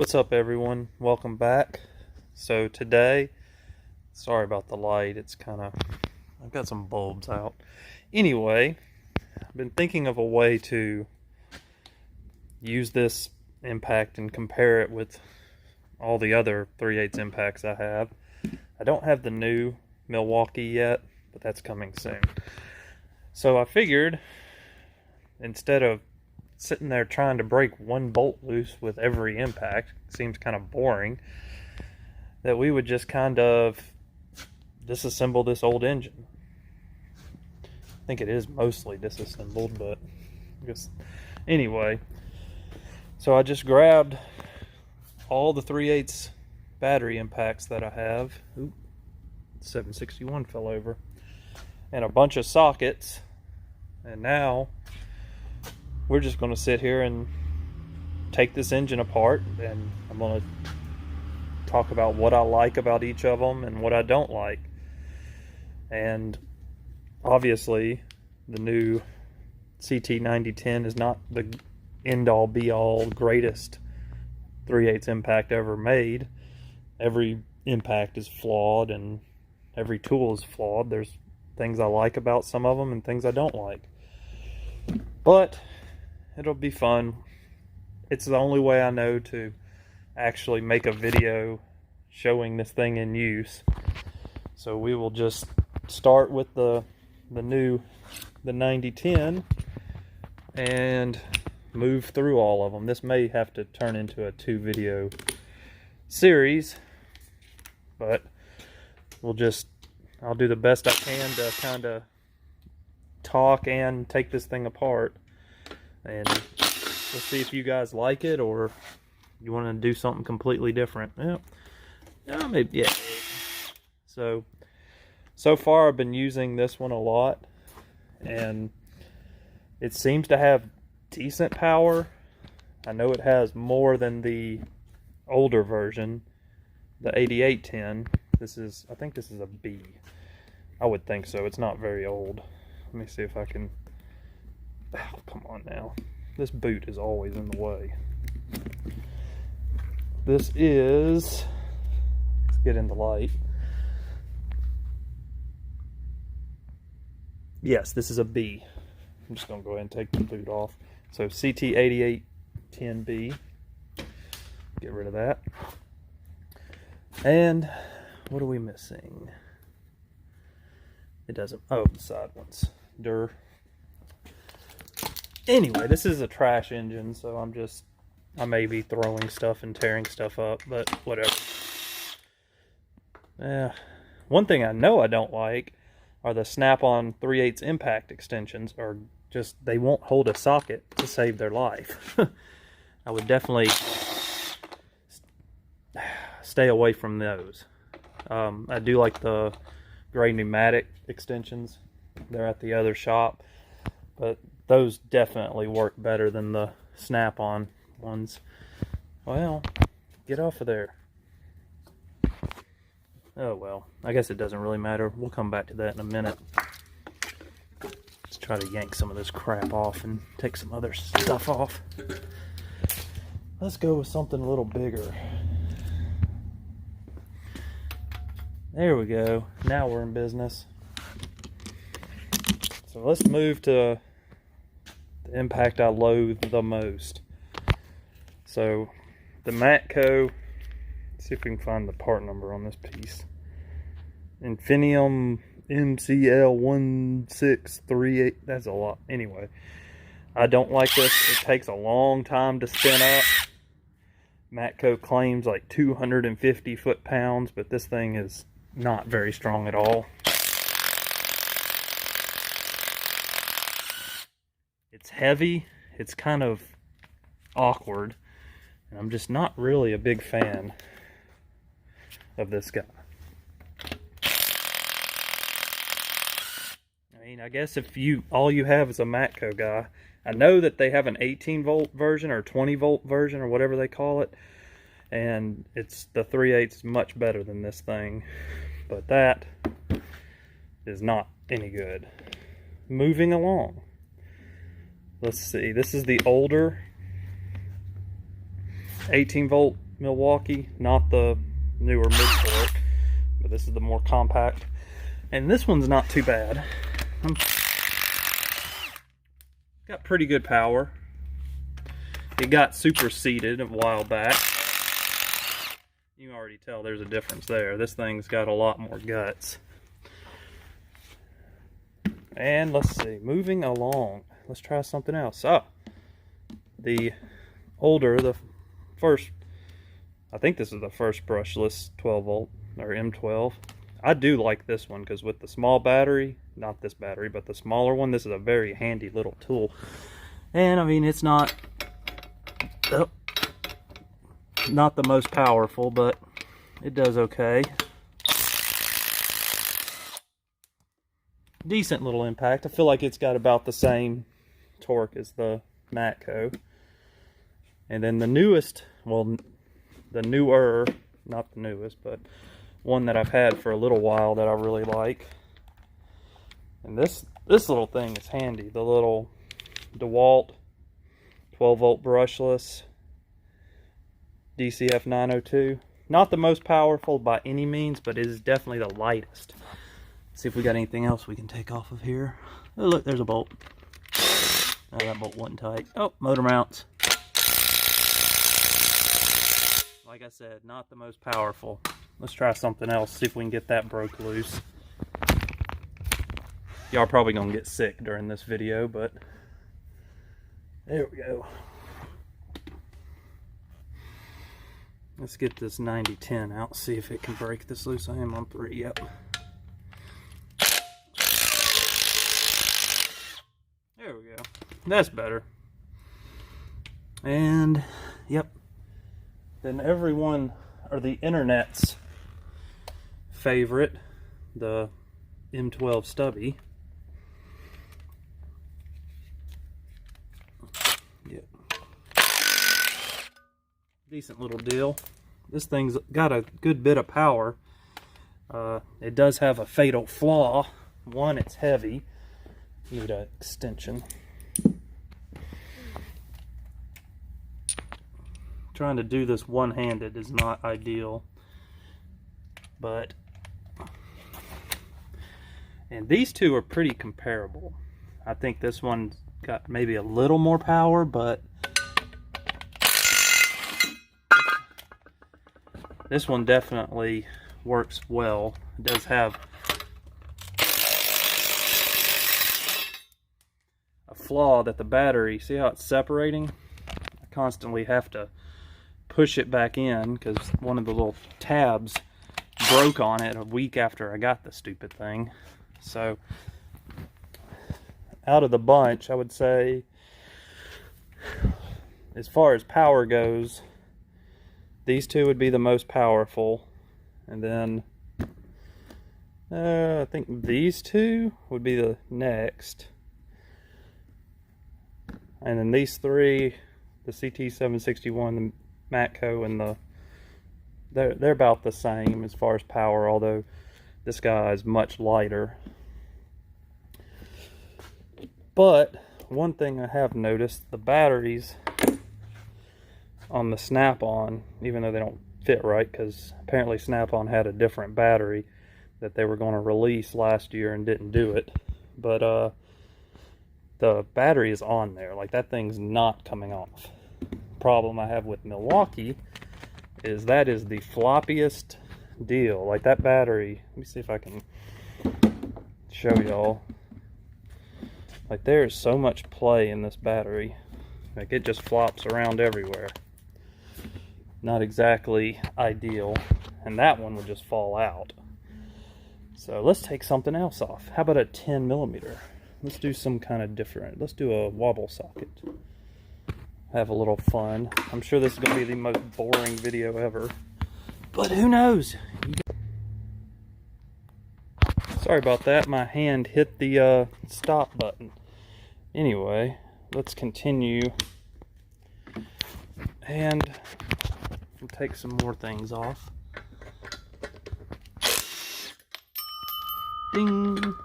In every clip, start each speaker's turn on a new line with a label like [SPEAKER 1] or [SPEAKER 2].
[SPEAKER 1] What's up, everyone? Welcome back. So today, sorry about the light, I've got some bulbs out. Anyway, I've been thinking of a way to use this impact and compare it with all the other 3/8 impacts I have. I don't have the new Milwaukee yet, but that's coming soon. So I figured, instead of sitting there trying to break one bolt loose with every impact, seems kind of boring, that we would just kind of disassemble this old engine. I think it is mostly disassembled, but I guess anyway. So I just grabbed all the 3/8 battery impacts that I have. Oop, 761 fell over. And a bunch of sockets. And now we're just going to sit here and take this engine apart, and I'm going to talk about what I like about each of them and what I don't like. And obviously the new ct9010 is not the end-all be-all greatest 3/8 impact ever made. Every impact is flawed and every tool is flawed. There's things I like about some of them and things I don't like, but it'll be fun. It's the only way I know to actually make a video showing this thing in use. So we will just start with the 9010 and move through all of them. This may have to turn into a 2-video series, but I'll do the best I can to kind of talk and take this thing apart, and we'll see if you guys like it or you want to do something completely different. Maybe, yeah. So far I've been using this one a lot, and it seems to have decent power. I know it has more than the older version, the 8810. I think this is a B. I would think so. It's not very old. Let me see if I can... Oh, come on now. This boot is always in the way. This is... Let's get in the light. Yes, this is a B. I'm just going to go ahead and take the boot off. So CT8810B. Get rid of that. And what are we missing? It doesn't... Oh, the side ones. Anyway, this is a trash engine, so I may be throwing stuff and tearing stuff up, but whatever. One thing I know I don't like are the snap-on 3/8 impact extensions. They won't hold a socket to save their life. I would definitely stay away from those. I do like the gray pneumatic extensions. They're at the other shop, but those definitely work better than the snap-on ones. Well, get off of there. Oh well, I guess it doesn't really matter. We'll come back to that in a minute. Let's try to yank some of this crap off and take some other stuff off. Let's go with something a little bigger. There we go. Now we're in business. So let's move to the impact I loathe the most. So the Matco, let's see if we can find the part number on this piece. Infinium MCL1638. That's a lot. Anyway, I don't like this. It takes a long time to spin up. Matco claims like 250 foot-pounds, but this thing is not very strong at all. It's heavy. It's kind of awkward, and I'm just not really a big fan of this guy. I mean, I guess if all you have is a Matco guy, I know that they have an 18-volt version or 20-volt version or whatever they call it, and it's the 3/8 is much better than this thing, but that is not any good. Moving along. Let's see, this is the older 18 volt Milwaukee, not the newer mid-torque, but this is the more compact. And this one's not too bad. Got pretty good power. It got superseded a while back. You can already tell there's a difference there. This thing's got a lot more guts. And let's see, moving along. Let's try something else. The first, I think this is the first brushless 12 volt or M12. I do like this one because with the small battery, not this battery, but the smaller one, this is a very handy little tool. And I mean, it's not the most powerful, but it does okay. Decent little impact. I feel like it's got about the same torque as the Matco. And then the newest, well, the newer, not the newest, but one that I've had for a little while that I really like. And this little thing is handy. The little DeWalt 12 volt brushless ct9010. Not the most powerful by any means, but it is definitely the lightest. See if we got anything else we can take off of here. Oh, look, there's a bolt. Oh, that bolt wasn't tight. Oh, motor mounts. Like I said, not the most powerful. Let's try something else, see if we can get that broke loose. Y'all probably gonna get sick during this video, but there we go. Let's get this 9010 out, see if it can break this loose. I am on 3, yep. There we go. That's better. And, yep. Then everyone, or the internet's favorite, the M12 stubby. Yep. Decent little deal. This thing's got a good bit of power. It does have a fatal flaw. One, it's heavy. Need an extension. Trying to do this one-handed is not ideal, but and these two are pretty comparable. I think this one got maybe a little more power, but this one definitely works well. It does have a flaw that the battery, see how it's separating? I constantly have to push it back in because one of the little tabs broke on it a week after I got the stupid thing. So out of the bunch, I would say as far as power goes, these two would be the most powerful, and then I think these two would be the next, and then these three, the ct761, the Matco, and they're about the same as far as power, although this guy is much lighter. But one thing I have noticed, the batteries on the Snap-on, even though they don't fit right, because apparently Snap-on had a different battery that they were going to release last year and didn't do it, but the battery is on there, like that thing's not coming off. Problem I have with Milwaukee is that is the floppiest deal. Like that battery, let me see if I can show y'all. Like there's so much play in this battery, like it just flops around everywhere. Not exactly ideal, and that one would just fall out. So let's take something else off. How about a 10mm? Let's do some kind of different. Let's do a wobble socket. Have a little fun. I'm sure this is going to be the most boring video ever, but who knows? Sorry about that. My hand hit the stop button. Anyway, let's continue. And we'll take some more things off. Ding!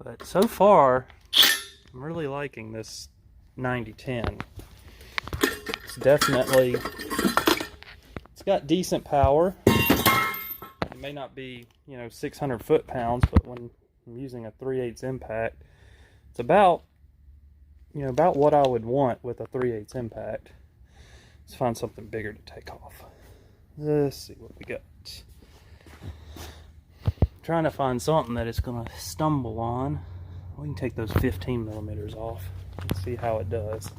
[SPEAKER 1] But so far, I'm really liking this 9010. definitely, it's got decent power. It may not be, 600 foot-pounds, but when I'm using a 3/8 impact, it's about, about what I would want with a 3/8 impact. Let's find something bigger to take off. Let's see what we got. Trying to find something that it's going to stumble on. We can take those 15 millimeters off and see how it does.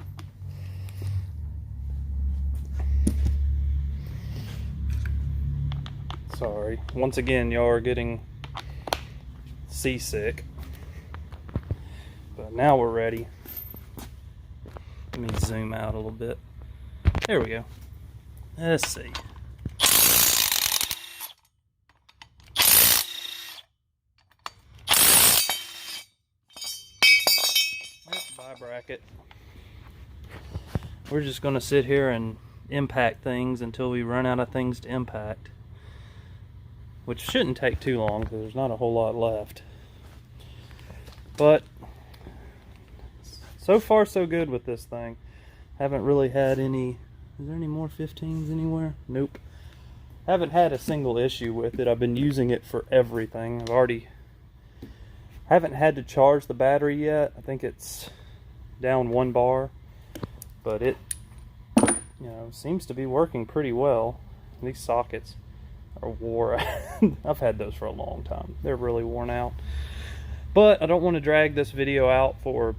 [SPEAKER 1] Sorry, once again, y'all are getting seasick, but now we're ready. Let me zoom out a little bit. There we go. Let's see. Bye, bracket. We're just going to sit here and impact things until we run out of things to impact, which shouldn't take too long because there's not a whole lot left. But so far so good with this thing. Haven't really had any. Is there any more 15s anywhere? Nope. Haven't had a single issue with it. I've been using it for everything. Haven't had to charge the battery yet. I think it's down 1 bar, but it seems to be working pretty well. These sockets are wore out. I've had those for a long time. They're really worn out. But I don't want to drag this video out for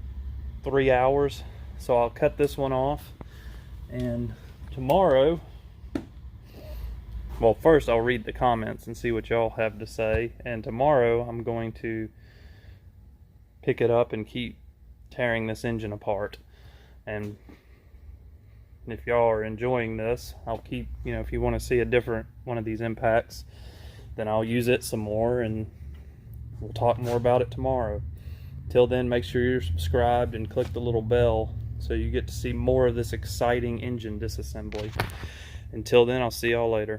[SPEAKER 1] 3 hours, so I'll cut this one off. And tomorrow, well, first I'll read the comments and see what y'all have to say. And tomorrow I'm going to pick it up and keep tearing this engine apart. And if y'all are enjoying this, I'll keep, if you want to see a different one of these impacts, then I'll use it some more and we'll talk more about it tomorrow. Till then, make sure you're subscribed and click the little bell so you get to see more of this exciting engine disassembly. Until then, I'll see y'all later.